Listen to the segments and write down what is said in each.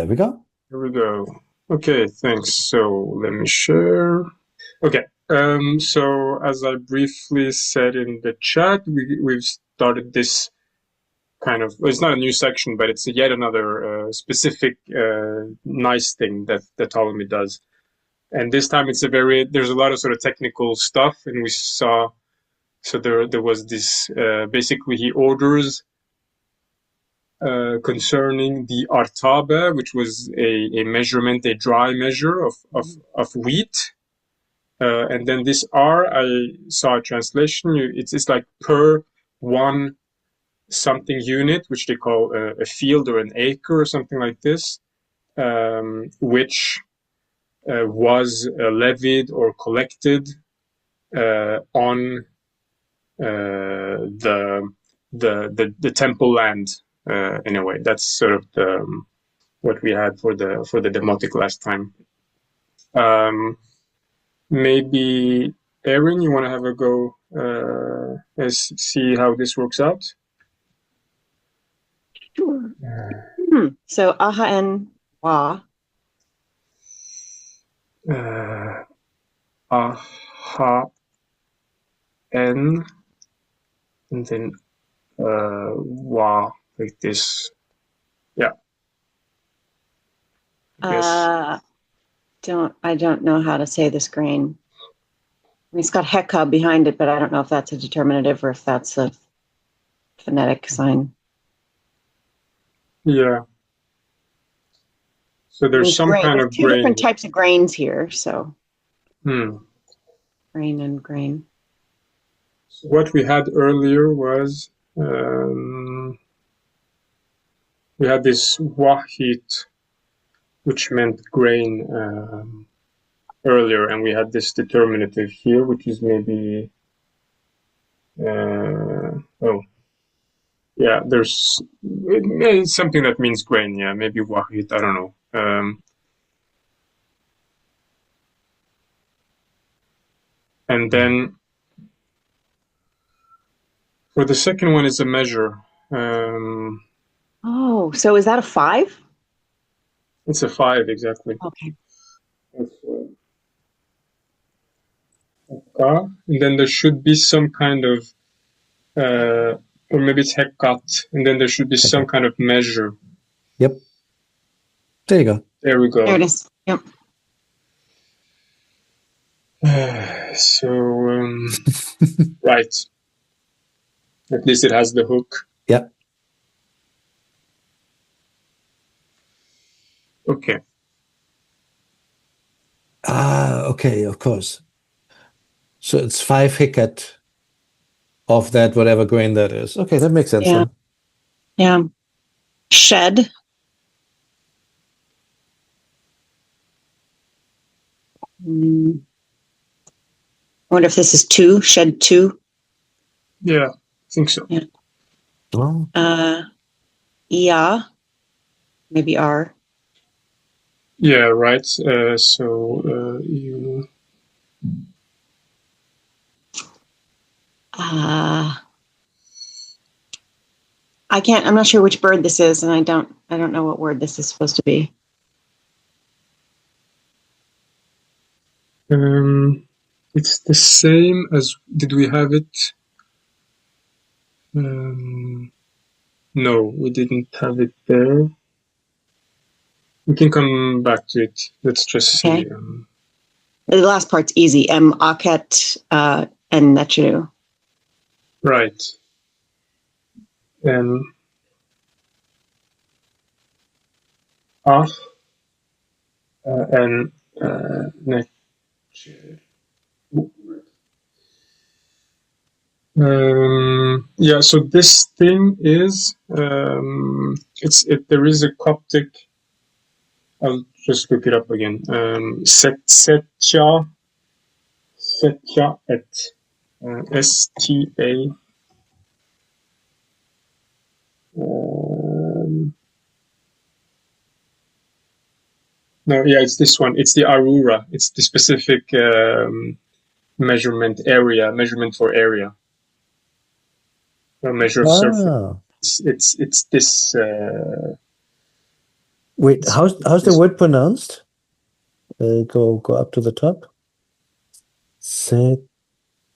There we go. Here we go. Okay, thanks. So let me share. Okay. So as I briefly said in the chat, we've started this kind of, well, it's not a new section, but it's yet another specific nice thing that Ptolemy does. And this time there's a lot of sort of technical stuff, and we saw, so there was this, basically he orders concerning the artabe, which was a measurement, a dry measure of wheat. And then this R, I saw a translation, it's like per one something unit, which they call a field or an acre or something like this, which was levied or collected on the temple land. In a way, that's sort of what we had for the demotic last time. Maybe Aaron, you want to have a go and see how this works out? Sure. So aha and wa. Aha n, and then wa, like this. Yeah. I don't know how to say this grain. I mean, it's got heka behind it, but I don't know if that's a determinative or if that's a phonetic sign. Yeah. So there's some kind of two different types of grains here. So grain and grain. So what we had earlier was we had this wahit, which meant grain earlier, and we had this determinative here, which is maybe yeah, it's something that means grain. Yeah, maybe wahit. I don't know. And then for the second one is a measure. Oh, so is that a 5? It's a 5, exactly. Okay. And then there should be some kind of, or maybe it's hekat, and then there should be some kind of measure. Yep. There you go. There we go. There it is. Yep. Right. At least it has the hook. Yep. Okay. Okay, of course. So it's 5 hikat of that, whatever grain that is. Okay, that makes sense. Yeah. Yeah. Shed. I wonder if this is 2, shed 2. Yeah, I think so. Yeah. Oh. Yeah, maybe R. Yeah, right. So you. I'm not sure which bird this is, and I don't know what word this is supposed to be. It's the same as, did we have it? No, we didn't have it there. We can come back to it. Let's just see. The last part's easy. Aket and Nechiru. Right. And and Nechiru. Yeah, so this thing is there is a Coptic. I'll just look it up again. Setya et STA. No, yeah, it's this one. It's the Arura. It's the specific measurement for area. A measure of surface. It's this. Wait, how's the word pronounced? Go up to the top. Sechat.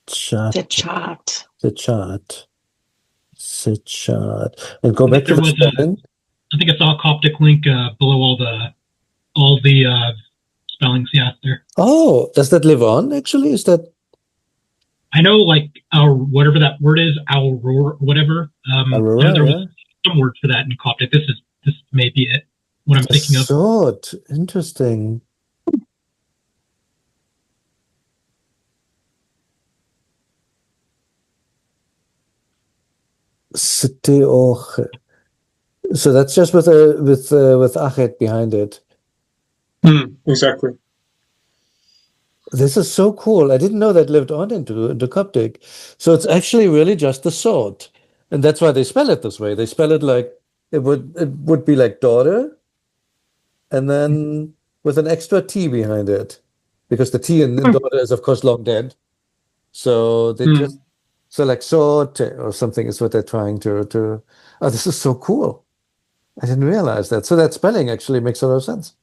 Sechat. Sechat. Sechat. And go I back think to there the was spelling. I think I saw a Coptic link below all the spellings. Yeah, there. Oh, does that live on? Actually, is that I know, like our whatever that word is, Aurora, whatever. I know there Aurora? was some word for that in Coptic. This may be it. What I'm A thinking of. sword. Interesting. Steoche. So that's just with achet behind it. Exactly. This is so cool. I didn't know that lived on into Coptic. So it's actually really just the sword. And that's why they spell it this way. They spell it like it would be like daughter, and then with an extra T behind it. Because the T in daughter is of course long dead. So they just so like sword or something is what they're trying to oh, this is so cool. I didn't realize that. So that spelling actually makes a lot of sense.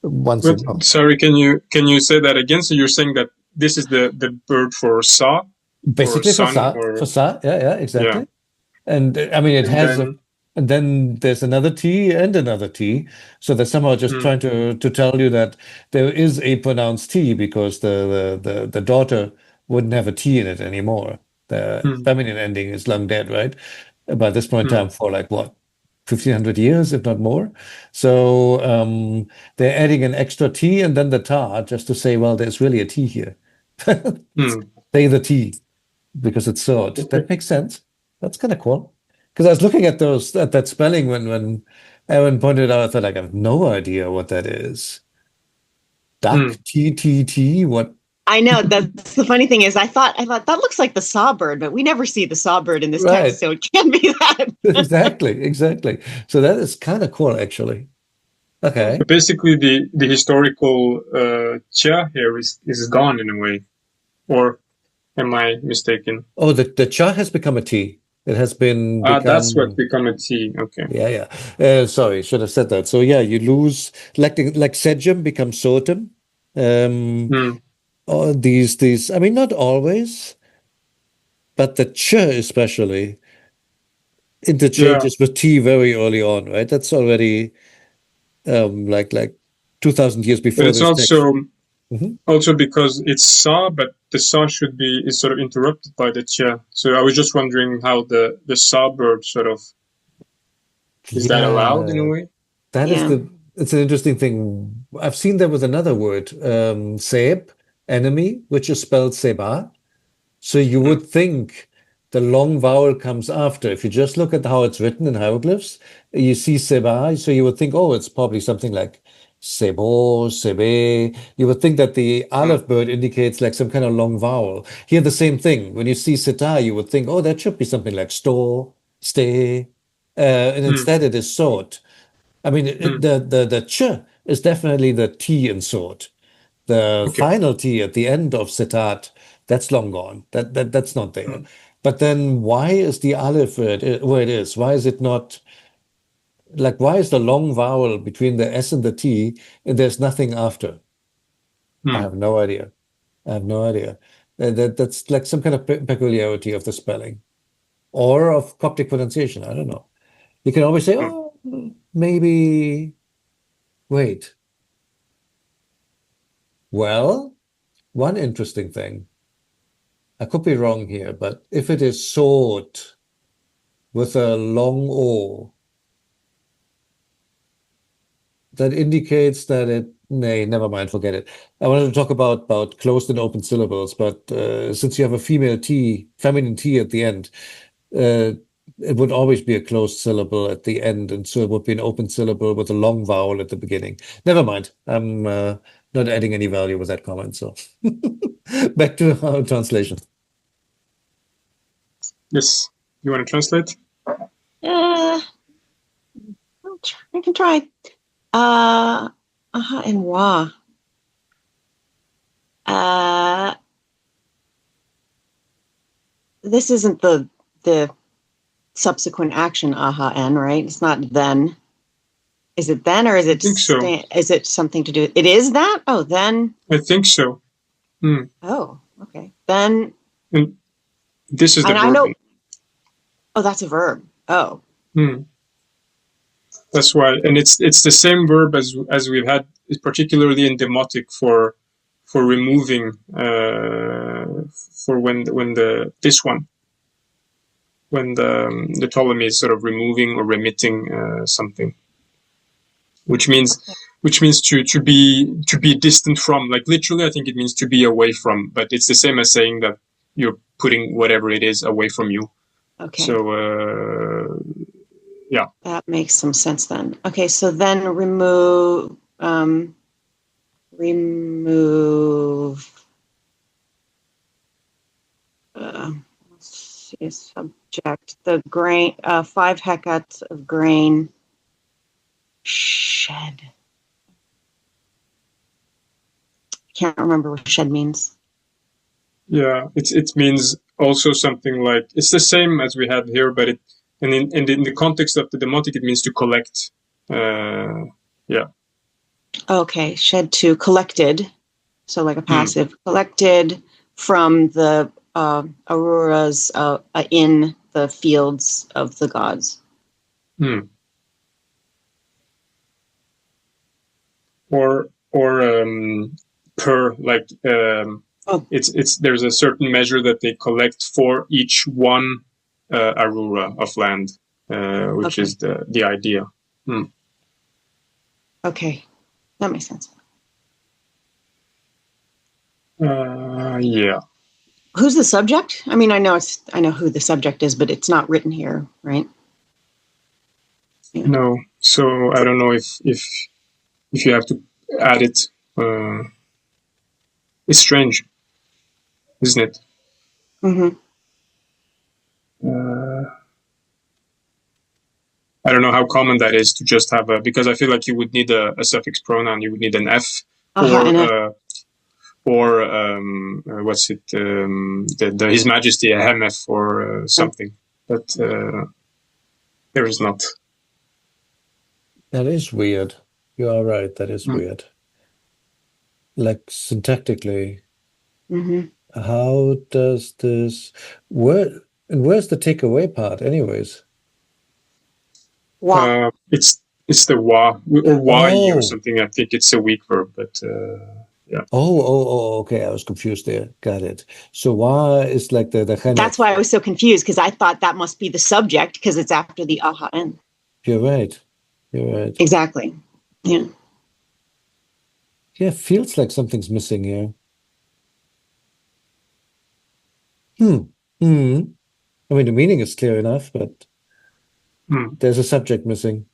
Once you But know. sorry, can you say that again? So you're saying that this is the bird for sa, or Basically sun, for or sa, yeah, exactly. yeah, And I mean, it and has then and then there's another T and another T. So they're somehow just trying to tell you that there is a pronounced T because the daughter wouldn't have a T in it anymore. The feminine ending is long dead, right? By this point in time, for like what, 1500 years, if not more. So they're adding an extra T and then the ta just to say, well, there's really a T here. Say the T because it's sword. okay. That makes sense. That's kind of cool. Because I was looking at that spelling when Aaron pointed out, I thought like I have no idea what that is. Duck T what? I know. That's the funny thing is I thought that looks like the sawbird, but we never see the sawbird in this Right. text, so it can't be that. Exactly. So that is kind of cool, actually. Okay. So basically, the historical cha here is gone in a way, or am I mistaken? Oh, the cha has become a T. It has been That's what become. become a T. Okay. Yeah. Sorry, should have said that. So yeah, you lose like sejum becomes sotum. Or these. I mean, not always, but the ch especially Yeah, interchanges with T very early on, right? That's already like 2000 years but before it's this text. also because it's sa, but the sa is sort of interrupted by the cha. So I was just wondering how the sa bird sort of is that allowed in a Yeah, way? that is Yeah. it's an interesting thing. I've seen that with another word, seb, enemy, which is spelled seba. So you would think the long vowel comes after. If you just look at how it's written in hieroglyphs, you see seba, so you would think, oh, it's probably something like sebo, sebe. You would think that the aleph bird indicates like some kind of long vowel. Here, the same thing. When you see seta, you would think, oh, that should be something like sto, stay. And instead it is sort. I mean, the ch is definitely the T in sort. The Okay. final T at the end of Sitat, that's long gone. That's not there. But then why is the Aleph where it is? Why is it not like why is the long vowel between the S and the T and there's nothing after? I have no idea. I have no idea. That's like some kind of peculiarity of the spelling or of Coptic pronunciation. I don't know. You can always say, oh, maybe. Wait. Well, one interesting thing. I could be wrong here, but if it is sword with a long O, that indicates that it. Nay, never mind, forget it. I wanted to talk about closed and open syllables, but since you have a feminine T at the end, uh, it would always be a closed syllable at the end, and so it would be an open syllable with a long vowel at the beginning. Never mind. I'm not adding any value with that comment. So back to our translation. Yes. You want to translate? I can try. And wa. This isn't the subsequent action, aha, n, right? It's not then. Is it then, or is it? think so. Is it something to do? It is that. Oh, then. I think so. Oh, okay. Then. And this is the And I verb. know. Oh, that's a verb. Oh. That's why, and it's the same verb as we've had, particularly in demotic for removing for when this one, when the Ptolemy is sort of removing or remitting something, which means to be distant from, like literally I think it means to be away from, but it's the same as saying that you're putting whatever it is away from you. Okay. So yeah, that makes some sense then. Okay, so then remove let's see, subject, the grain, 5 hecats of grain shed. Can't remember what shed means. Yeah, it means also something like, it's the same as we had here, but in the context of the demotic, it means to collect. Yeah. Okay, shed to collected, so like a passive, collected from the auroras in the fields of the gods. Or per, like it's there's a certain measure that they collect for each one aurora of land, which is the idea. Okay, that makes sense. Yeah. Who's the subject? I mean, I know who the subject is, but it's not written here, right? Yeah. No, so I don't know if you have to add it. It's strange, isn't it? Mm-hmm. I don't know how common that is to just have because I feel like you would need a suffix pronoun. You would need an F, or what's it? The His Majesty, a hemf or something. But there is not. That is weird. You are right. That is weird. Like syntactically, how does this? Where's the takeaway part, anyways? Wa. It's the wa or why or something. I think it's a weak verb, but yeah. Okay. I was confused there. Got it. So wa is like the chenef. That's why I was so confused, because I thought that must be the subject because it's after the aha n. You're right. Exactly. Yeah. Yeah, feels like something's missing here. I mean, the meaning is clear enough, but there's a subject missing.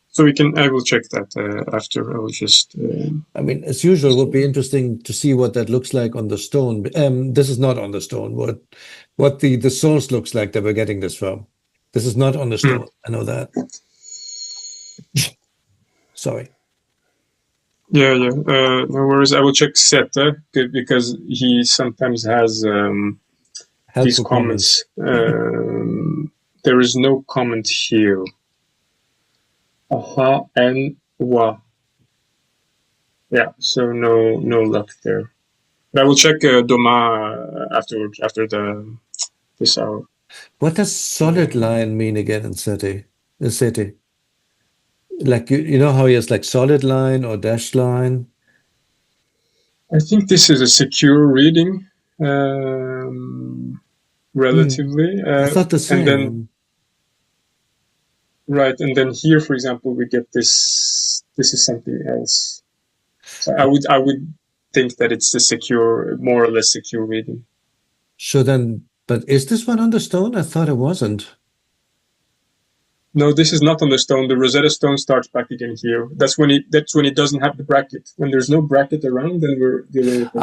So I will check that after. I will just. I mean, as usual, it would be interesting to see what that looks like on the stone. This is not on the stone. What the source looks like that we're getting this from. This is not on the stone. I know that. Sorry. Yeah. No worries. I will check Seta because he sometimes has these comments. There is no comment here. Aha and wa. Yeah, so no luck there. But I will check Doma afterwards, after this hour. What does solid line mean again in Seti? Like you know how he has like solid line or dashed line? I think this is a secure reading, relatively. I thought the same. And then, right, and then here, for example, we get this. This is something else. So I would think that it's a secure, more or less secure reading. So then, but is this one on the stone? I thought it wasn't. No, this is not on the stone. The Rosetta stone starts back again here. That's when it doesn't have the bracket. When there's no bracket around, then we're dealing with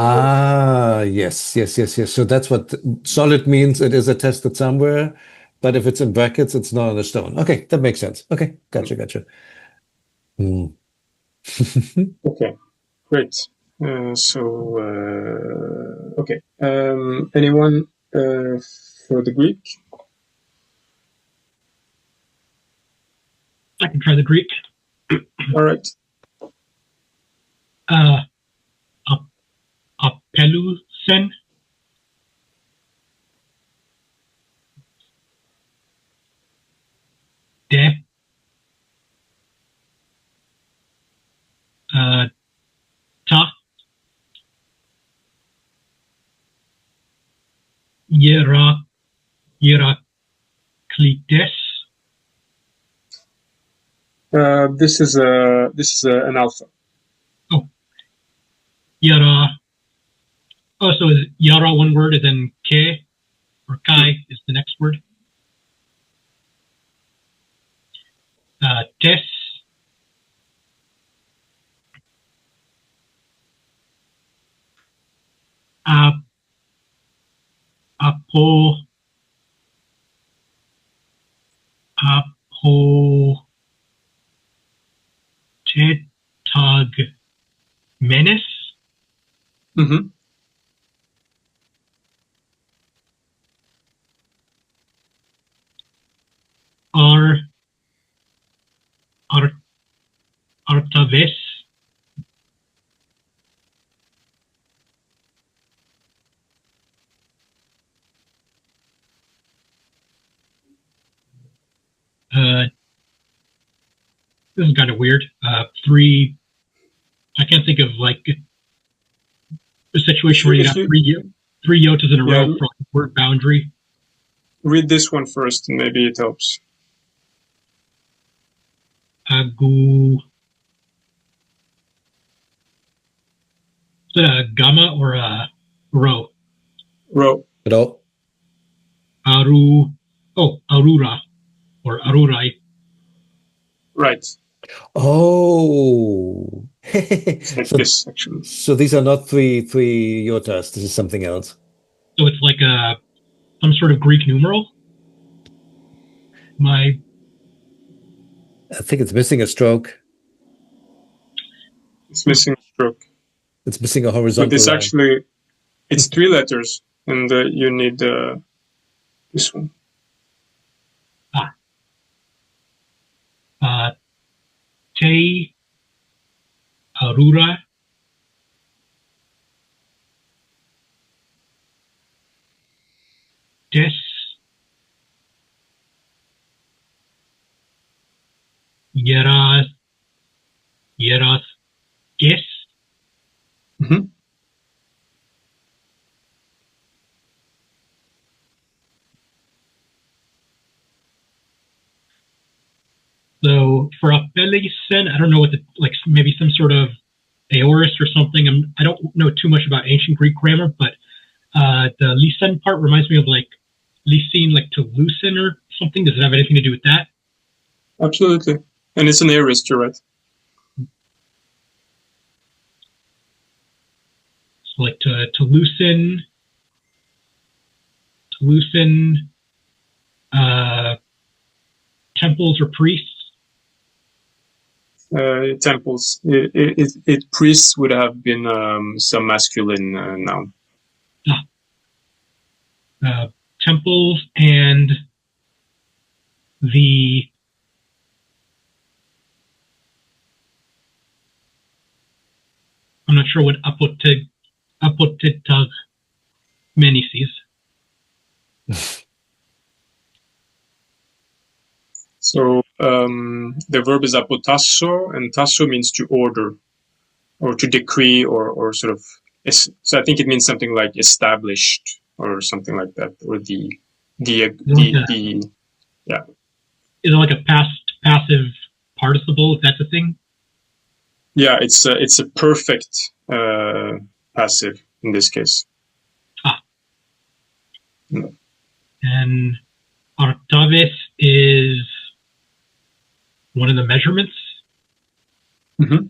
yes. So that's what solid means. It is attested somewhere, but if it's in brackets, it's not on the stone. Okay, that makes sense. Okay, gotcha. Okay, great. Okay. Anyone for the Greek? I can try the Greek. All right. Apelusen. De. Ta. Heraclides. This is an alpha. Oh, Yara. Oh, so is Yara one word and then K or Kai is the next word? Tes. Apo. Menace. Mm-hmm. Artavis. This is kind of weird. Three. I can't think of like a situation where you have three yotas in a row for like word boundary. Read this one first, and maybe it helps. Agu. Is it a gamma or a rho? Rho. Rho. Arura or Arurai. Right. Oh. It's like this, actually. So these are not three yotas. This is something else. So it's like some sort of Greek numeral. I think it's missing a stroke. It's missing a stroke. It's missing a horizontal But this line. actually, it's 3 letters, and you need this one. Te Arura. Des. Yeras. Guess. Mm-hmm. So for Apelisen, I don't know what maybe some sort of aorist or something. I don't know too much about ancient Greek grammar, but the lysen part reminds me of like lysine, like to loosen or something. Does it have anything to do with that? Absolutely. And it's an aorist, you're right. So like to loosen temples or priests. Temples. Priests would have been some masculine noun. Temples and I'm not sure what apotitag menices. So the verb is apotasso, and tasso means to order or to decree or sort of. So I think it means something like established or something like that, or yeah. Is it like a passive participle? If that's a thing? Yeah, it's a perfect passive in this case. No. And Artavis is one of the measurements. Mm-hmm.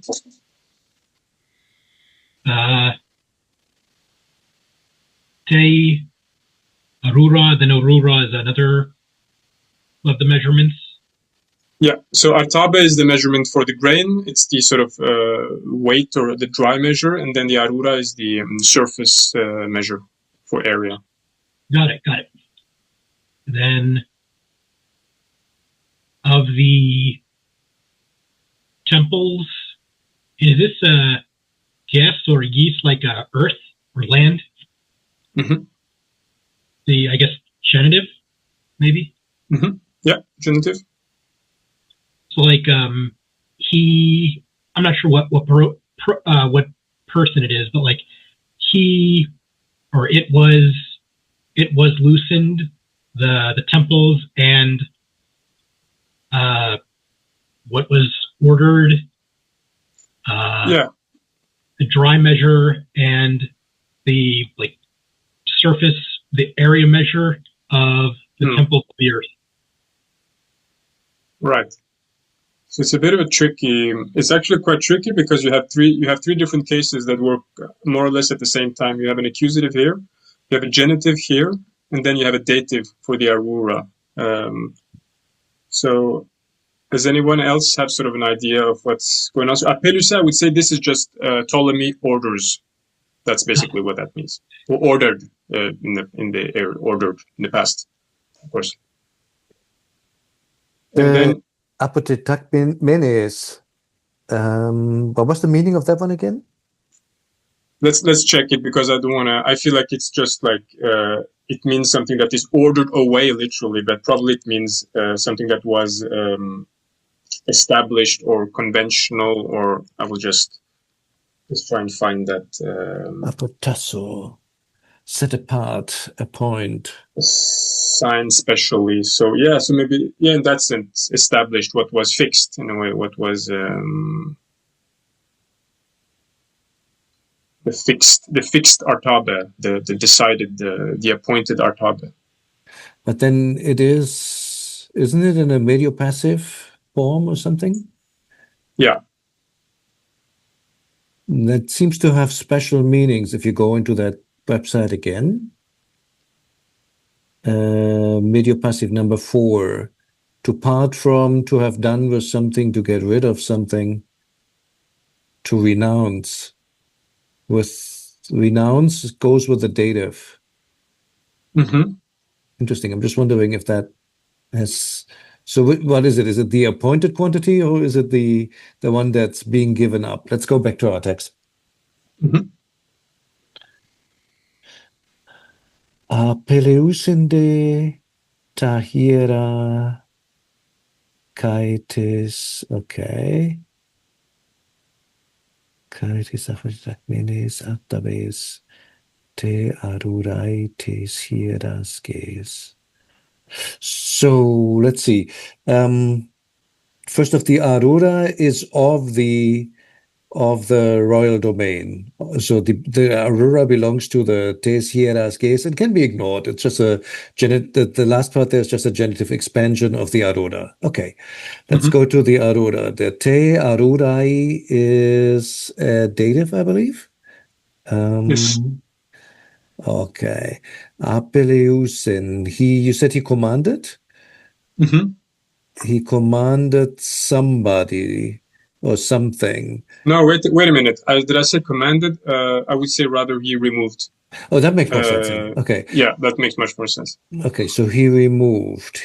Te Arura, then Aurora is another of the measurements. Yeah, so Artabe is the measurement for the grain. It's the sort of weight or the dry measure, and then the Arura is the surface measure for area. Got it. Then of the temples. Is this gas or yeast like earth or land? Mm-hmm. The, I guess, genitive, maybe? Mm-hmm. Yeah, genitive. So, like, I'm not sure what person it is, but like he or it was loosened the temples and what was ordered, Yeah. the dry measure and the like surface, the area measure of the temple of the earth. Right. So it's a bit of a tricky. It's actually quite tricky because you have three different cases that work more or less at the same time. You have an accusative here, you have a genitive here, and then you have a dative for the arura. So does anyone else have sort of an idea of what's going on? So Apellusa, I would say this is just Ptolemy orders. That's basically what that means. Or ordered ordered in the past, of course. And then Apotetagmenes. What was the meaning of that one again? let's check it because I don't want to. I feel like it's just like it means something that is ordered away literally, but probably it means something that was established or conventional. Or I will just try and find that. Apotasso, set apart, appoint. Sign specially. So yeah, so maybe in that sense, established what was fixed in a way. What was the fixed artabe, the decided, the appointed artabe. But then isn't it in a mediopassive form or something? Yeah. That seems to have special meanings if you go into that website again. Mediopassive number 4. To part from, to have done with something, to get rid of something, to renounce. With renounce, it goes with the dative. Mm-hmm. Interesting. I'm just wondering if that has... So what is it? Is it the appointed quantity or is it the one that's being given up? Let's go back to our text. Mm-hmm. Peleusinde tahira kaitis. Okay. Kaitis afatakmenes atabes te aruraites hierasges. So let's see. First of the arura is of the royal domain. So the arura belongs to the tes hieras ges and can be ignored. It's just the last part there is just a genitive expansion of the arura. Okay, let's go to the arura. The te arurai is dative, I believe. Yes. Okay. Apeleusin. You said he commanded? Mm-hmm. He commanded somebody or something. No, wait a minute. Did I say commanded? I would say rather he removed. Oh, that makes more sense. Okay. Yeah, that makes much more sense. Okay, so he removed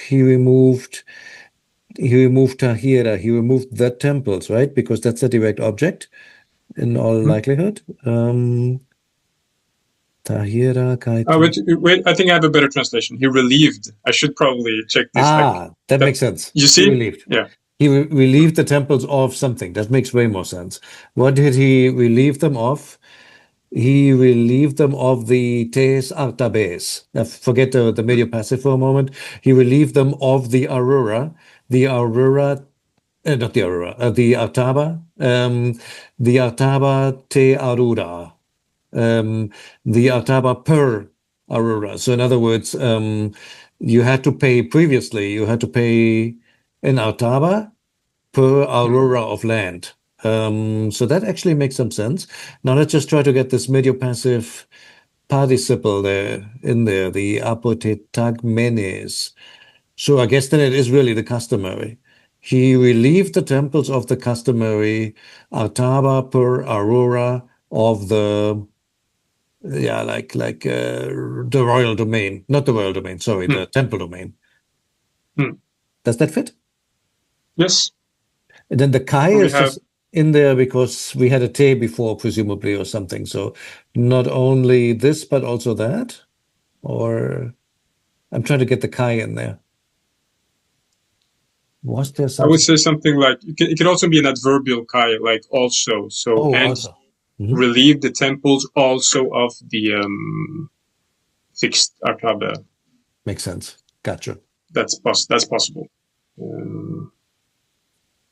Tahira. He removed the temples, right? Because that's a direct object in all likelihood. Tahira Kaita. Wait, I think I have a better translation. He relieved. I should probably check this. That makes sense. You see? He relieved. Yeah. He relieved the temples of something. That makes way more sense. What did he relieve them of? He relieved them of the tes artabes. Now forget the mediopassive for a moment. He relieved them of the arura. The arura, not the arura, the artaba. The artaba te arura. The artaba per arura. So in other words, you had to pay an artaba per arura of land. So that actually makes some sense. Now let's just try to get this mediopassive participle in there, the apotetagmenes. So I guess then it is really the customary. He relieved the temples of the customary artaba per arura of the the royal domain, not the royal domain, sorry, the temple domain. Does that fit? Yes. And then the Kai We is have- just in there because we had a Te before, presumably, or something. So not only this, but also that? Or I'm trying to get the Kai in there. Was there I something? would say something like it could also be an adverbial kai, like also. So Oh, and also. Mhm. relieve the temples also of the fixed arkabe. Makes sense. Gotcha. That's possible.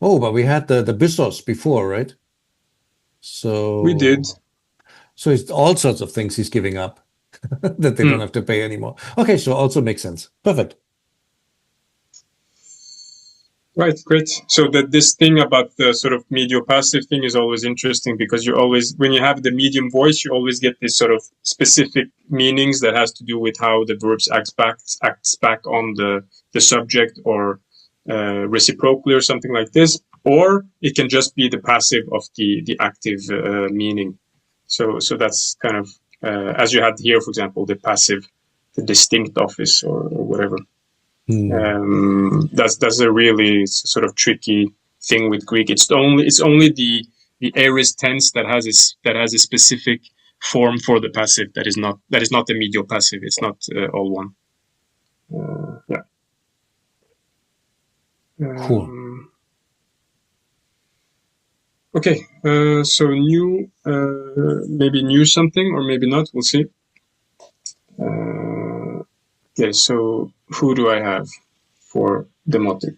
Oh, but we had the Bissos before, right? So We did. So it's all sorts of things he's giving up that they don't have to pay anymore. Okay, so also makes sense. Perfect. Right, great. So that this thing about the sort of medial passive thing is always interesting because you always, when you have the medium voice, you always get this sort of specific meanings that has to do with how the verbs acts back on the subject or reciprocally or something like this, or it can just be the passive of the active meaning. So that's kind of as you had here, for example, the passive, the distinct office or whatever. That's a really sort of tricky thing with Greek. It's only the aorist tense that has a specific form for the passive that is not the medial passive. It's not all one. Yeah. Cool. Okay. So new, maybe new something or maybe not. We'll see. Okay. So who do I have for demotic?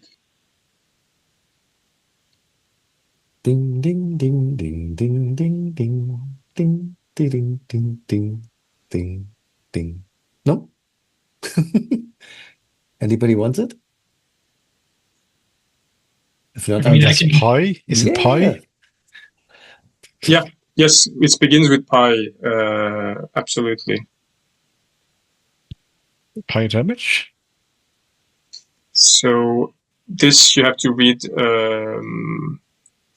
Ding, ding, ding, ding, ding, ding, ding, ding, ding, ding, ding, ding, ding. No? Anybody wants it? If not, I mean, I That's can. pi. Is it pi? Yeah. Yes, it begins with pi. Absolutely. Pi damage? So this you have to read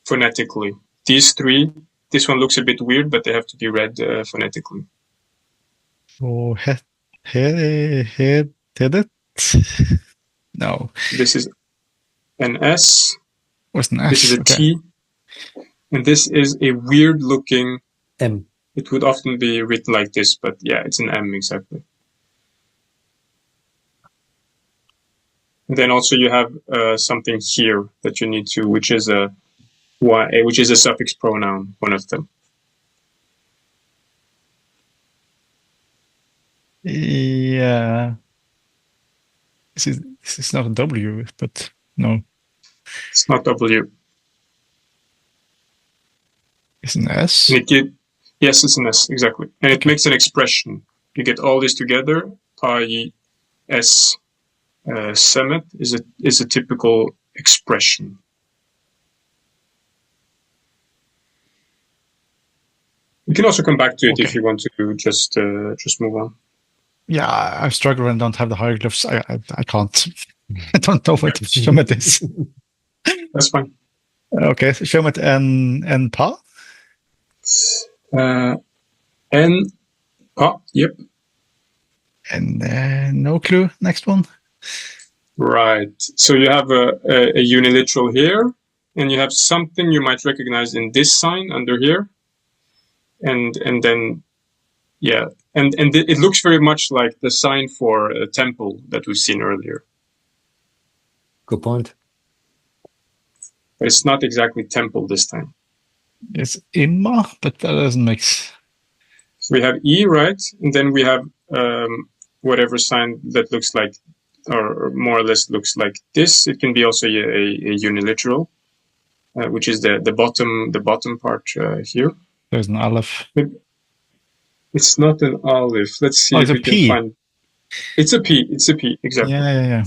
phonetically. These three, this one looks a bit weird, but they have to be read phonetically. Oh, headed? No. This is an S. What's an S? This is a Okay. T. And this is a weird looking. M. It would often be written like this, but yeah, it's an M exactly. And then also you have something here that you need to, which is a suffix pronoun, one of them. Yeah. This is not a W, but no. It's not W. It's an S. Yes, it's an S, exactly. And it makes an expression. You get all this together, pi S semet is a typical expression. We can also come back to it if you want to just move on. Yeah, I struggle and don't have the hieroglyphs. I can't. I don't know what Shomet is. That's fine. Okay, so Shomet and Pa? N, Pa, yep. And no clue. Next one. Right. So you have a uniliteral here, and you have something you might recognize in this sign under here, and then yeah, and it looks very much like the sign for a temple that we've seen earlier. Good point. But it's not exactly temple this time. It's Imma, but that doesn't make sense. So we have E, right? And then we have whatever sign that looks like, or more or less looks like this. It can be also a uniliteral, which is the bottom part here. There's an Aleph. It's not an Aleph. Let's see if we can find. It's a P. It's a P. Exactly. Yeah.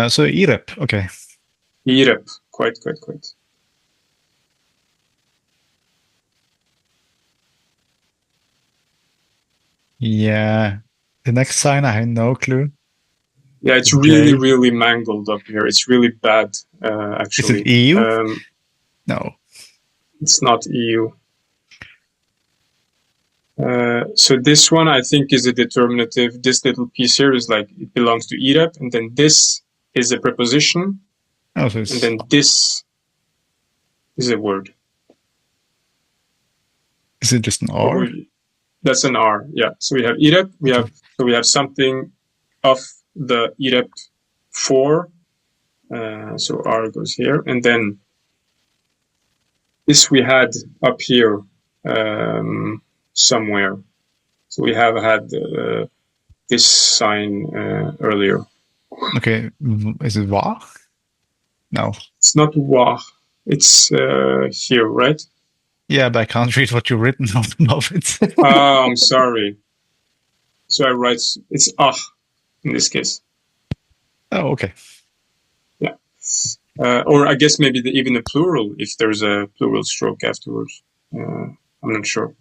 So Irep. Okay. Irep. Quite. Yeah. The next sign, I have no clue. Yeah, it's really mangled up here. It's really bad, actually. Is it EU? No. It's not EU. So this one, I think, is a determinative. This little piece here is like, it belongs to Irep, and then this is a preposition, Oh, so And it's then this is a word. is it just an R? That's an R. Yeah. So we have irep. We have something of the irep 4. So R goes here, and then this we had up here somewhere. So we have had this sign earlier. Okay, is it Va? No. It's not wa. It's here, right? Yeah, but I can't read what you've written above it. Oh, I'm sorry. So I write it's ah in this case. Oh, okay. Yeah. Or I guess maybe even a plural if there's a plural stroke afterwards. I'm not sure.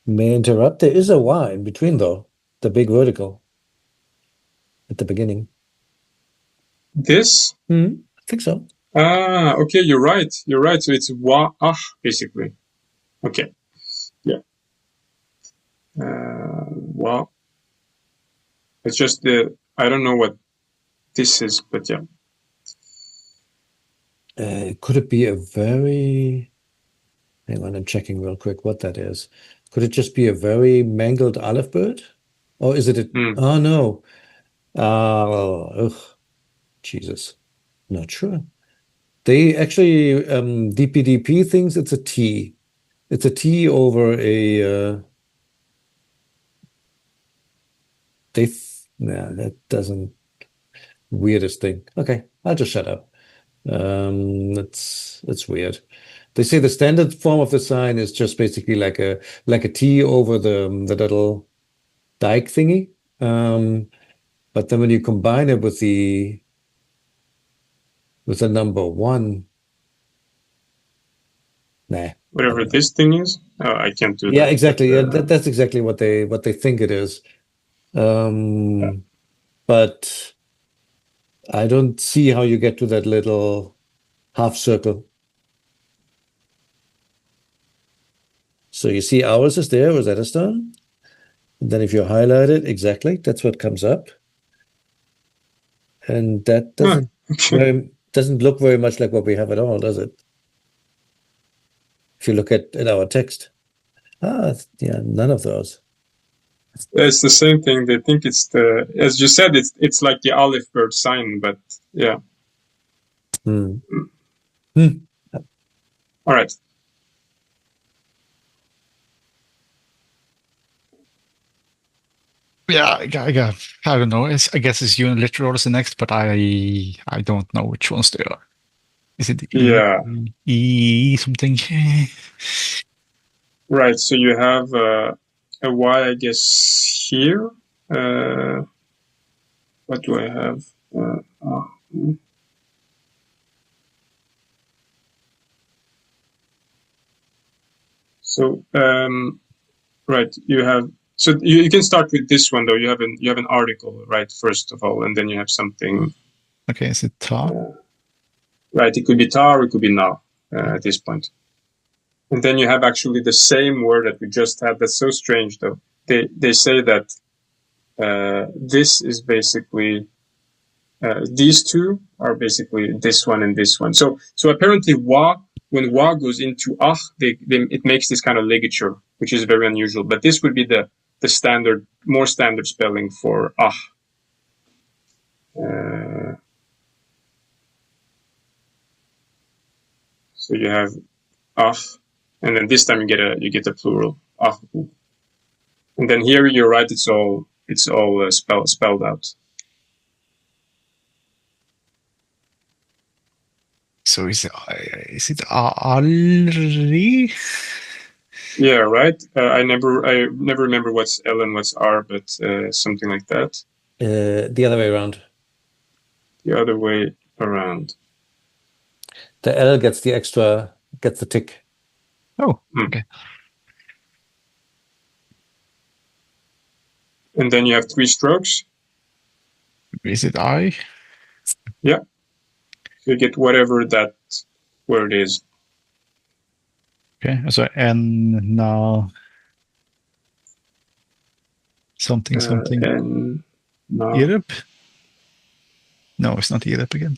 May I interrupt? There is a Y in between, though. The big vertical at the beginning. This? I think so. Ah, okay, you're right. You're right. So it's wa ah basically. Okay. Yeah. Wa. It's just I don't know what this is, but yeah. Could it be a very... Hang on, I'm checking real quick what that is. Could it just be a very mangled olive bird? Or is it a... Oh, no. Ugh. Jesus. Not sure. They actually, DPDP thinks it's a T. It's a T over a... Nah, that doesn't... Weirdest thing. Okay, I'll just shut up. It's weird. They say the standard form of the sign is just basically like a T over the little dike thingy. But then when you combine it with the number 1, nah. Whatever this thing is, I can't do that. Yeah, exactly. Yeah, that's exactly what they think it is. But I don't see how you get to that little half circle. So you see ours is there, Rosetta Stone. And then if you highlight it, exactly, that's what comes up. And that doesn't look very much like what we have at all, does it? If you look at our text. Yeah, none of those. It's the same thing. They think it's as you said, it's like the olive bird sign, but yeah. All right. Yeah, I don't know. I guess it's uniliteral is the next, but I don't know which ones they are. Is it E something? Right. So you have a Y, I guess, here. What do I have? So right, you have. So you can start with this one though. You have an article, right? First of all, and then you have something. Okay, is it ta? Right, it could be ta or it could be na at this point. And then you have actually the same word that we just had. That's so strange though. They say that this is basically these two are basically this one and this one. So apparently when wa goes into ah, it makes this kind of ligature, which is very unusual. But this would be the standard, more standard spelling for ah. So you have ah, and then this time you get a plural ah. And then here you're right, it's all spelled out. So is it Alri? Yeah, right. I never remember what's L and what's R, but something like that. The other way around. The other way around. The L gets the tick. Oh, okay. And then you have 3 strokes. Is it I? Yeah. So you get whatever that word is. Okay, so N now something. And now. Irep? No, it's not Europe again.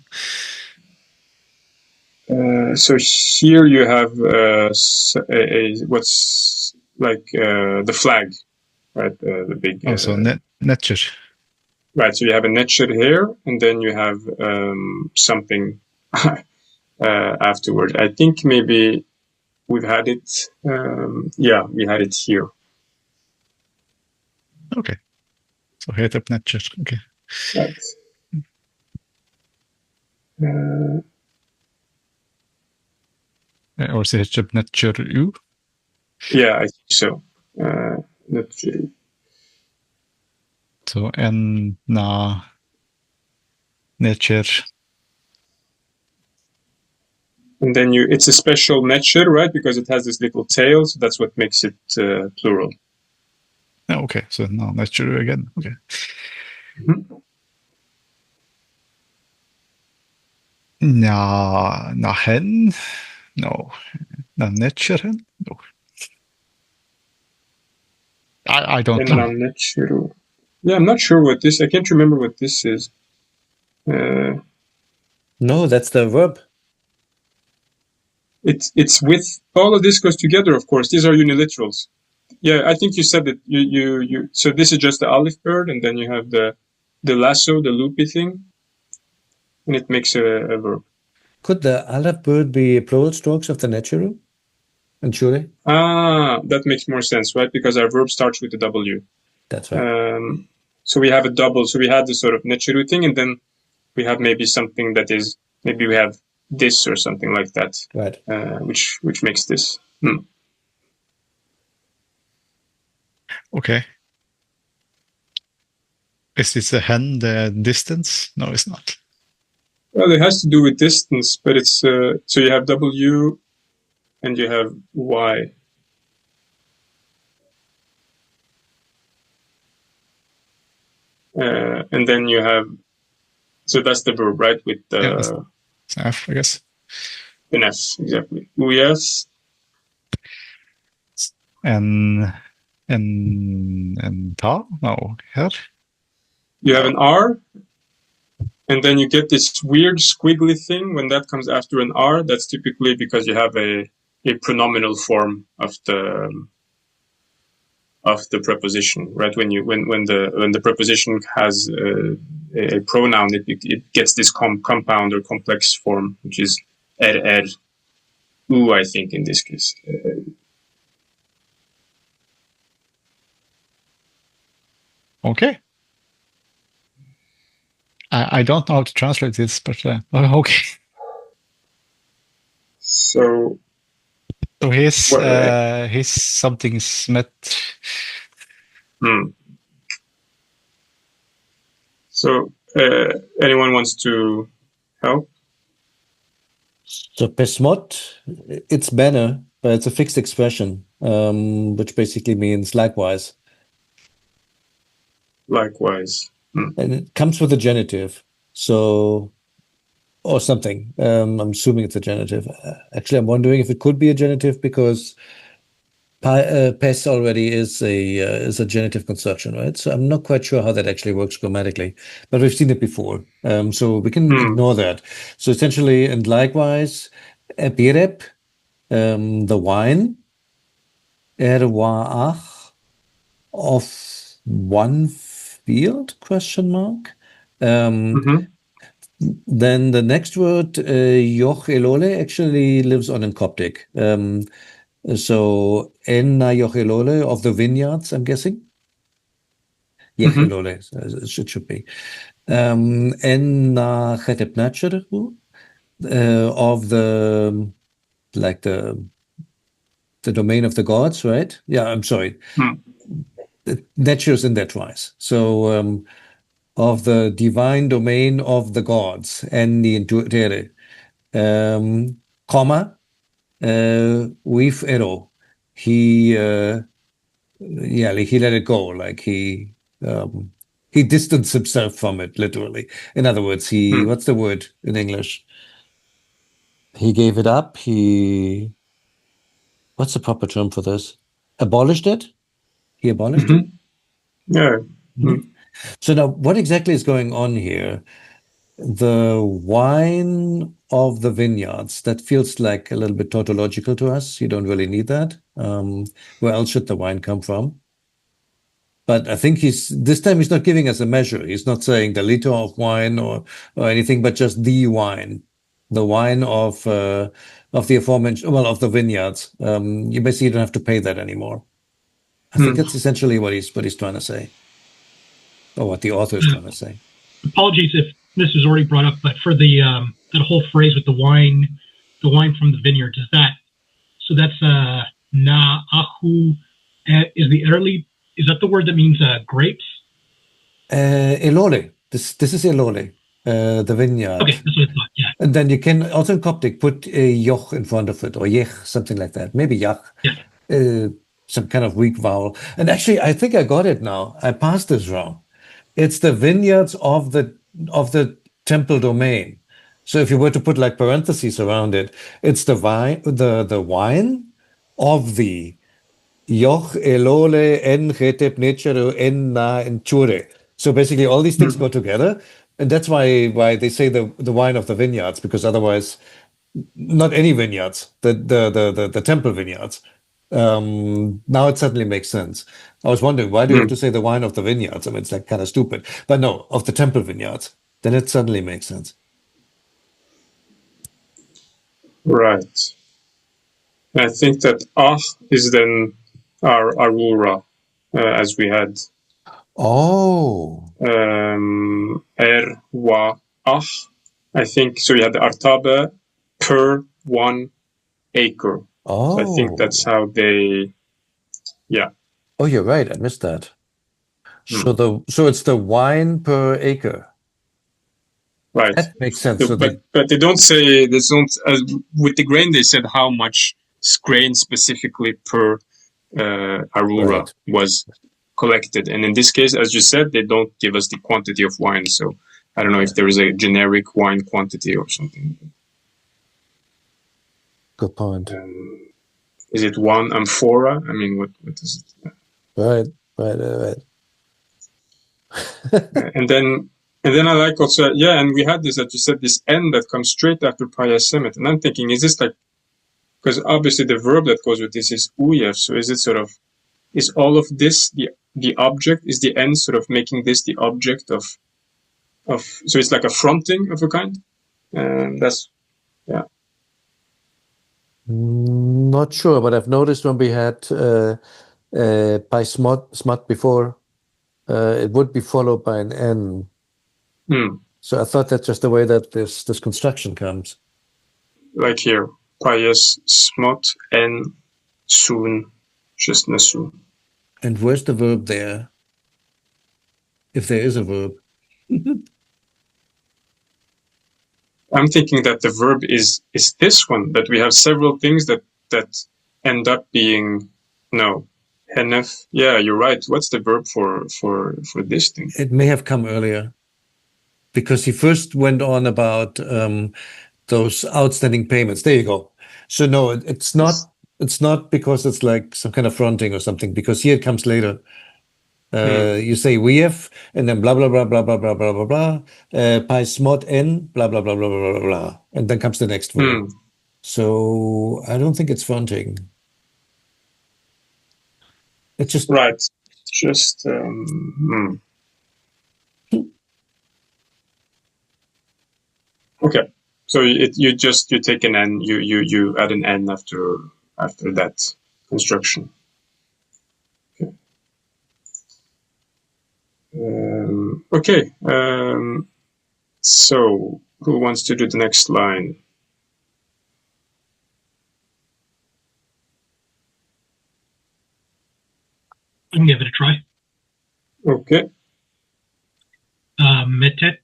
So here you have what's like the flag, right? The big. Also, Netcher. Right. So you have a Netcher here, and then you have something afterward. I think maybe we've had it. Yeah, we had it here. Okay. So hit up Netcher. Okay. Right. Or is it Netcher U? Yeah, I think so. Netcher. So N na Netcher. And then it's a special Netcher, right? Because it has this little tail, so that's what makes it plural. Oh, okay, so now Netcher again. Okay. Na hen? No. Na Netcher hen? No. I don't know. Netcher. Yeah, I'm not sure what this. I can't remember what this is. No, that's the verb. It's with all of this goes together. Of course, these are uniliterals. Yeah, I think you said that you. So this is just the Aleph bird, and then you have the lasso, the loopy thing, and it makes a verb. Could the Aleph bird be plural strokes of the Netcheru? And surely? That makes more sense, right? Because our verb starts with the W. That's right. So we have a double. So we had the sort of Netcheru thing, and then we have maybe something that is, maybe we have this or something like that. Right. Which makes this. Okay. Is this a hen, the distance? No, it's not. Well, it has to do with distance, but it's so you have W and you have Y. And then you have, so that's the verb, right? With the it's F, I guess. An F, exactly. Yes. And ta? No, here. You have an R, and then you get this weird squiggly thing when that comes after an R. That's typically because you have a pronominal form of the preposition, right? When the preposition has a pronoun, it gets this compound or complex form, which is u, I think, in this case. Okay. I don't know how to translate this, but okay. So his something Smith. So anyone wants to help? So pesmot, it's banner, but it's a fixed expression, which basically means likewise. Likewise. And it comes with a genitive. So, or something. I'm assuming it's a genitive. Actually, I'm wondering if it could be a genitive because pes already is a genitive construction, right? So I'm not quite sure how that actually works grammatically, but we've seen it before. So we can ignore that. So essentially, and likewise, epirep, the wine, erwaach, of one field, question mark. Then the next word, Yoch Elole, actually lives on in Coptic. So Enna Yoch Elole of the vineyards, I'm guessing. Yoch Elole, it should be. Enna Chetep Natcher, of the, like the domain of the gods, right? Yeah, I'm sorry. Natcher's in that twice. So of the divine domain of the gods, and the intuitere, comma, with ero. He let it go, like he distanced himself from it, literally. In other words, what's the word in English? He gave it up. What's the proper term for this? Abolished it? He abolished it? Yeah. So now, what exactly is going on here? the wine of the vineyards. That feels like a little bit tautological to us. You don't really need that. Where else should the wine come from? But I think this time he's not giving us a measure. He's not saying the liter of wine or anything, but just the wine of the aforementioned, well, of the vineyards. You basically don't have to pay that anymore. I think that's essentially what he's trying to say, or what the author is trying to say. Apologies if this was already brought up, but for the that whole phrase with the wine from the vineyard, that's na'ahu is the early. Is that the word that means grapes? Elole. This is Elole, the vineyard. Okay, that's what I thought. Yeah. And then you can also in Coptic put yoch in front of it, or yech, something like that. Maybe yach. Yeah. Some kind of weak vowel. And actually, I think I got it now. I passed this wrong. It's the vineyards of the temple domain. So if you were to put like parentheses around it, it's the wine of the Yoch Elole En Chetep Necheru En Na En Chure. So basically all these things go together. And that's why they say the wine of the vineyards, because otherwise not any vineyards, the temple vineyards. Now it suddenly makes sense. I was wondering, why do you have to say the wine of the vineyards? I mean, it's like kind of stupid. But no, of the temple vineyards. Then it suddenly makes sense. Right. I think that is then our Arura, as we had. Oh. Wa, I think, so you had the Artabe per 1 acre. Oh. So I think that's how they, yeah. Oh, you're right. I missed that. So it's the wine per acre. Right. That makes sense. So but they don't say, with the grain, they said how much grain specifically per Arura was collected. And in this case, as you said, they don't give us the quantity of wine. So I don't know if there is a generic wine quantity or something. Good point. Is it 1 amphora? I mean, what is it? Right. And then I like also, and we had this, that you said, this N that comes straight after Pious Semet. And I'm thinking, is this like, because obviously the verb that goes with this is uyef. So is it sort of, is all of this the object? Is the N sort of making this the object of so it's like a fronting of a kind? That's, yeah. Not sure, but I've noticed when we had by smut before, it would be followed by an N. So I thought that's just the way that this construction comes. Like here, Pious smut N soon, just nasun. And where's the verb there? If there is a verb. I'm thinking that the verb is this one, that we have several things that end up being, no, henef. Yeah, you're right. What's the verb for this thing? It may have come earlier, because he first went on about those outstanding payments. There you go. So no, it's not because it's like some kind of fronting or something, because here it comes later. You say weef, and then blah blah blah blah blah blah blah blah blah. Pi smot n blah blah blah blah blah blah blah, and then comes the next verb. So I don't think it's fronting. It's just right. Just okay. So you take an n, you add an n after that construction. Okay. So who wants to do the next line? I can give it a try. Okay. Metet.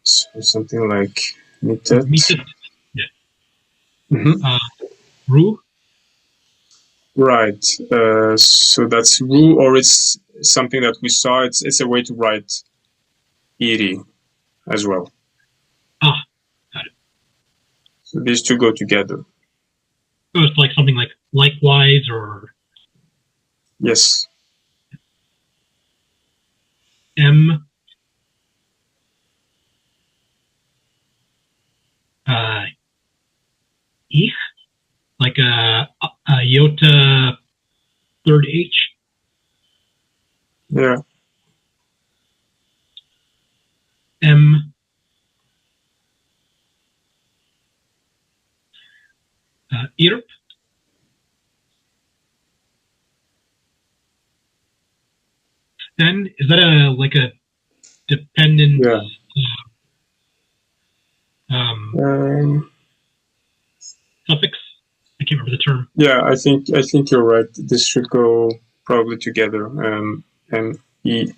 So something like metet. Metet. Yeah. Ru. Right. So that's ru, or it's something that we saw. It's a way to write iri as well. Ah, got it. So these two go together. So it's like something like likewise, or yes. M. Ich, like a iota third H. Yeah. M. Irp. Then is that like a dependent? Yeah. Suffix? I can't remember the term. Yeah, I think you're right. This should go probably together. M E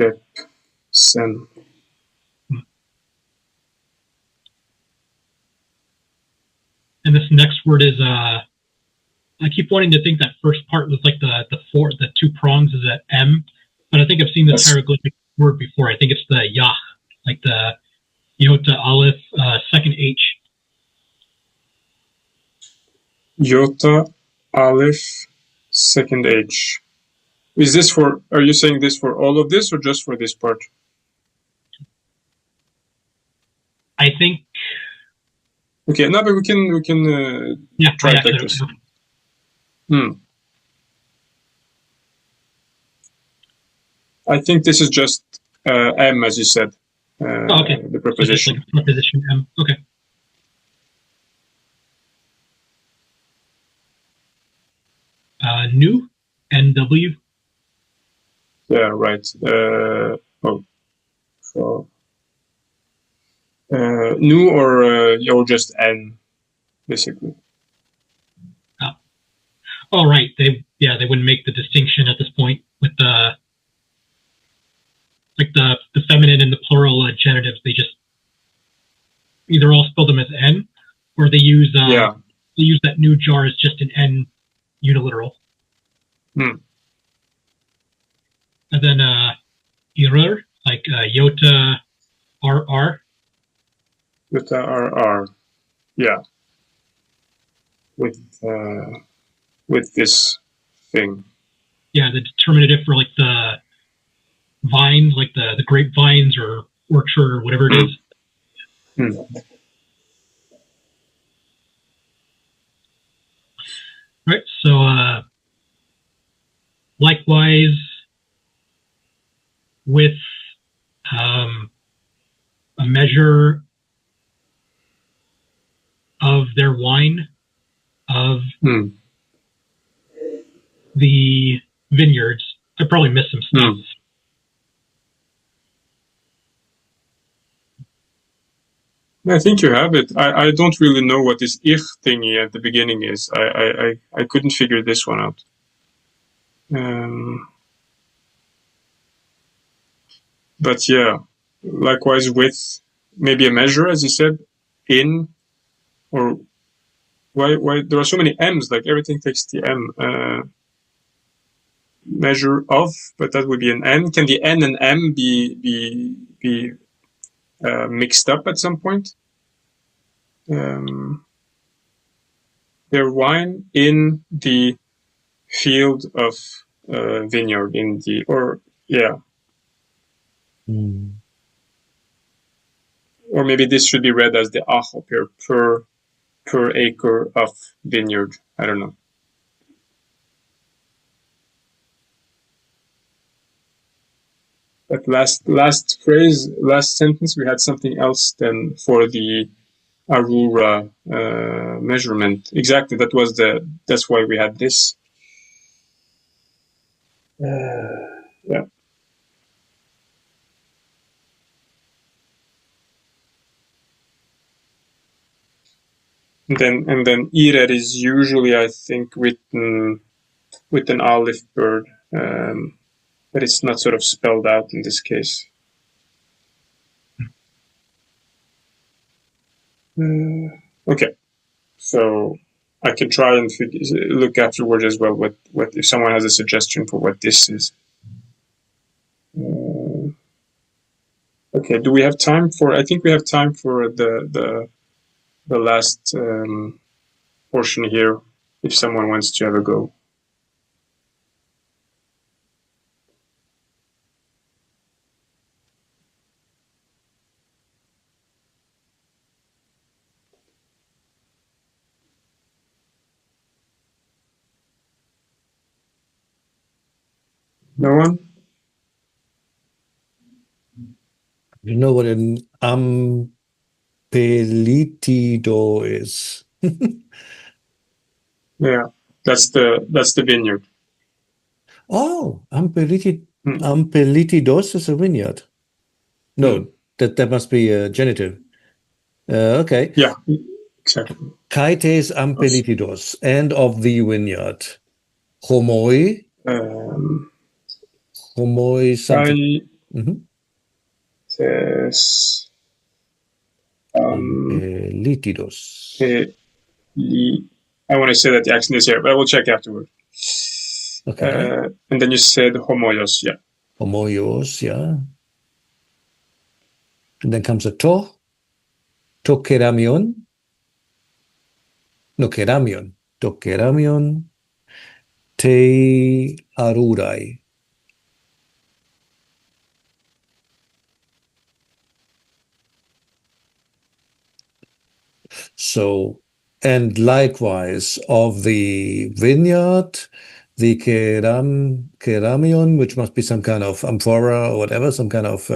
ep sen. And this next word is I keep wanting to think that first part was like the two prongs is at M, but I think I've seen this hieroglyphic word before. I think it's the Yah, like the iota aleph second H. Iota aleph second H. Is this for? Are you saying this for all of this or just for this part? I think. Okay, no, but we can try it like this. I think this is just M, as you said. Okay. The preposition. So just like preposition M. Okay. New, NW. Yeah, right. New or just N, basically. Oh, right. They wouldn't make the distinction at this point with the feminine and the plural genitives. They just either all spell them as N, or they use that new jar as just an N uniliteral. And then Irer, like Iota RR. Iota RR, yeah. With this thing. Yeah, the determinative for like the vines, like the grapevines or orchard or whatever it is. Right, so likewise with a measure of their wine of the vineyards. I probably missed some stuff. I think you have it. I don't really know what this ich thingy at the beginning is. I couldn't figure this one out. But yeah, likewise with maybe a measure, as you said, in, or why there are so many M's, like everything takes the M. Measure of, but that would be an N. Can the N and M be mixed up at some point? Their wine in the field of vineyard in the, or yeah. Or maybe this should be read as the achop here, per acre of vineyard. I don't know. But last phrase, last sentence, we had something else than for the Arura measurement. Exactly, that's why we had this. Yeah. And then Irer is usually, I think, written with an aleph bird, but it's not sort of spelled out in this case. Okay, so I can try and look afterwards as well. What if someone has a suggestion for what this is? Okay, do we have time for? I think we have time for the last portion here. If someone wants to have a go. No one? You know what an ampelitido is? Yeah, that's the vineyard. Oh, ampelitidos is a vineyard. No, that must be a genitive. Okay. Yeah, exactly. Kaites ampelitidos, and of the vineyard. Homoi something. Kaites Ampelitidos. I want to say that the accent is here, but I will check afterward. Okay. And then you said homoios, yeah. Homoios, yeah. And then comes a to. Tokeramion. No, keramion. Tokeramion. Te arurai. So, and likewise of the vineyard, the keramion, which must be some kind of amphora or whatever, some kind of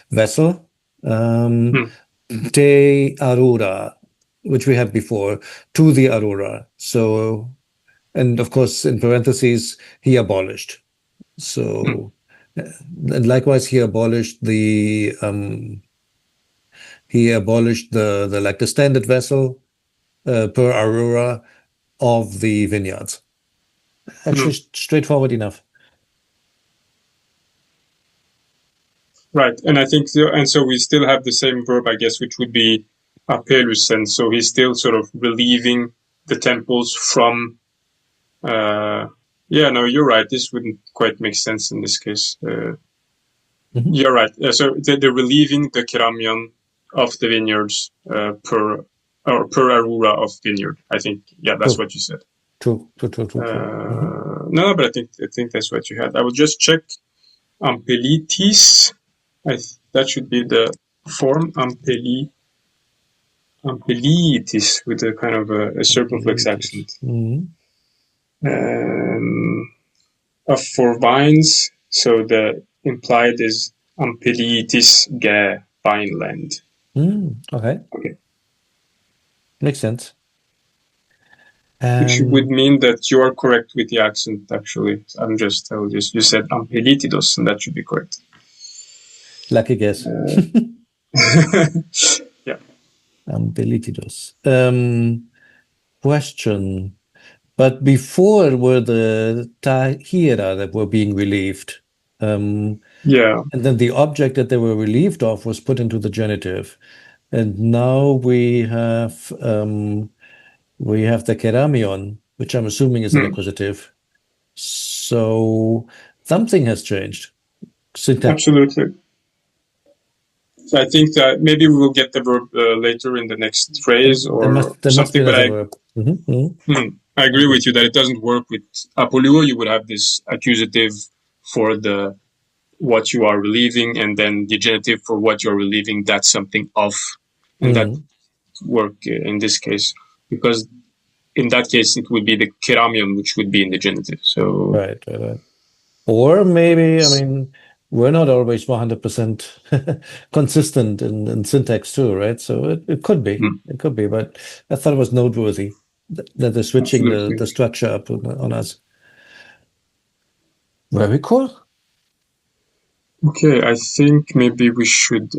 vessel. Te arura, which we had before, to the arura. So, and of course, in parentheses, he abolished. So, and likewise, he abolished the like the standard vessel per arura of the vineyards. Actually, straightforward enough. Right, and I think and so we still have the same verb, I guess, which would be apelusen. So he's still sort of relieving the temples from. Yeah, no, you're right. This wouldn't quite make sense in this case. You're right. So they're relieving the keramion of the vineyards per arura of vineyard. I think, yeah, that's what you said. True. No, but I think that's what you had. I will just check ampelitis. That should be the form ampelitis with a kind of a circumflex accent. For vines, so the implied is ampelitis ge vineland. Okay. Makes sense. Which would mean that you are correct with the accent, actually. You said ampelitidos, and that should be correct. Lucky guess. Yeah. Ampelitidos. Question. But before were the tahira that were being relieved. Yeah. And then the object that they were relieved of was put into the genitive. And now we have the keramion, which I'm assuming is an accusative. So something has changed. Absolutely. So I think that maybe we will get the verb later in the next phrase or something. But I agree with you that it doesn't work with apoluo. You would have this accusative for the what you are relieving, and then the genitive for what you're relieving. That's something of, and that work in this case, because in that case it would be the keramion which would be in the genitive. So right. Or maybe, I mean, we're not always 100% consistent in syntax too, right? So it could be. It could be, but I thought it was noteworthy that they're switching the structure up on us. Very cool. Okay, I think maybe we should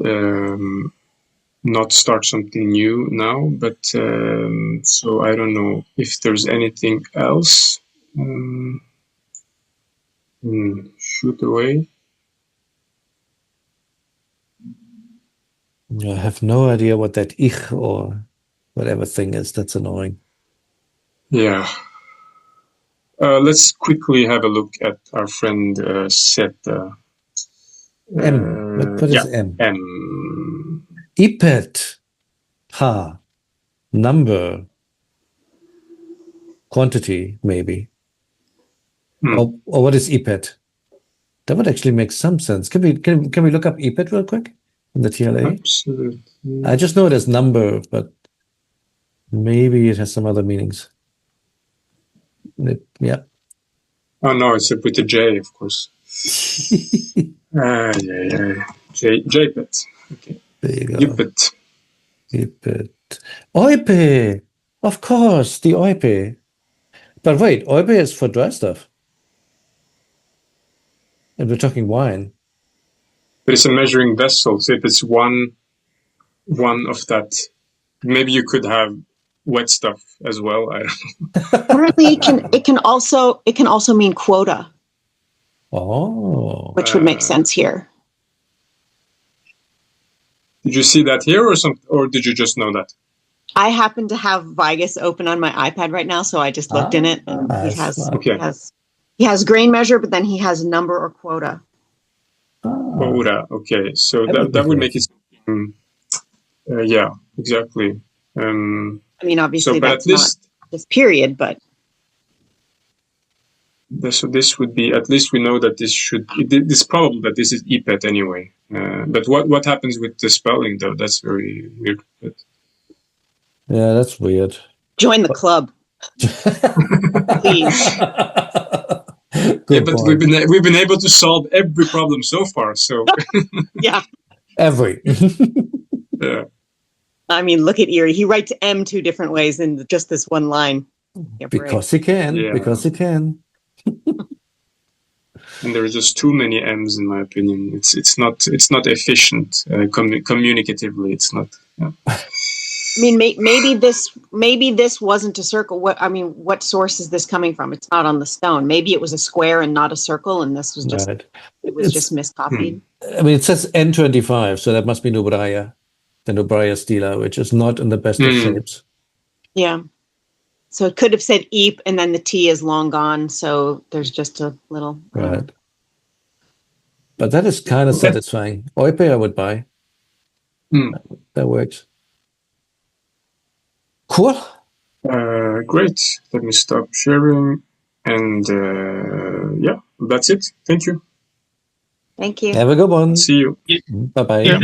not start something new now, but so I don't know if there's anything else. Shoot away. I have no idea what that ich or whatever thing is. That's annoying. Yeah. Let's quickly have a look at our friend Rosetta. M. What is M? M. Ipet. Ha. Number. Quantity, maybe. Or what is ipet? That would actually make some sense. Can we look up ipet real quick in the TLA? Absolutely. I just know it as number, but maybe it has some other meanings. Yeah. Oh no, it's with a J, of course. JPET. Okay. There you go. UPET. UPET. OIPE! Of course, the OIPE. But wait, OIPE is for dry stuff. And we're talking wine. But it's a measuring vessel, so if it's one of that, maybe you could have wet stuff as well. I don't know. Apparently, it can also mean quota, Oh. which would make sense here. Did you see that here, or did you just know that? I happen to have Vigus open on my iPad right now, so I just looked in it, and he has grain measure, but then he has number or quota. Quota. Okay, so that would make it. Yeah, exactly. I mean, obviously, but that's not this period, but. So this would be, at least we know that it's probable that this is EPET anyway. But what happens with the spelling, though? That's very weird. But... Yeah, that's weird. Join the club. Please. But we've been able to solve every problem so far, so... Yeah. Every. Yeah. I mean, look at Erie. He writes M 2 different ways in just this one line. Because he can. Yeah. Because he can. And there are just too many M's, in my opinion. It's not efficient communicatively. It's not. Yeah. I mean, maybe this wasn't a circle. What source is this coming from? It's not on the stone. Maybe it was a square and not a circle, and this was just just miscopied. I mean, it says N25, so that must be Nubraya, the Nubraya stela, which is not in the best of shapes. Yeah. So it could have said "eep" and then the T is long gone, so there's just a little. Right. But that is kind of satisfying. OIPE I would buy. That works. Cool. Great. Let me stop sharing. And yeah, that's it. Thank you. Thank you. Have a good one. See you. Bye-bye. Yeah.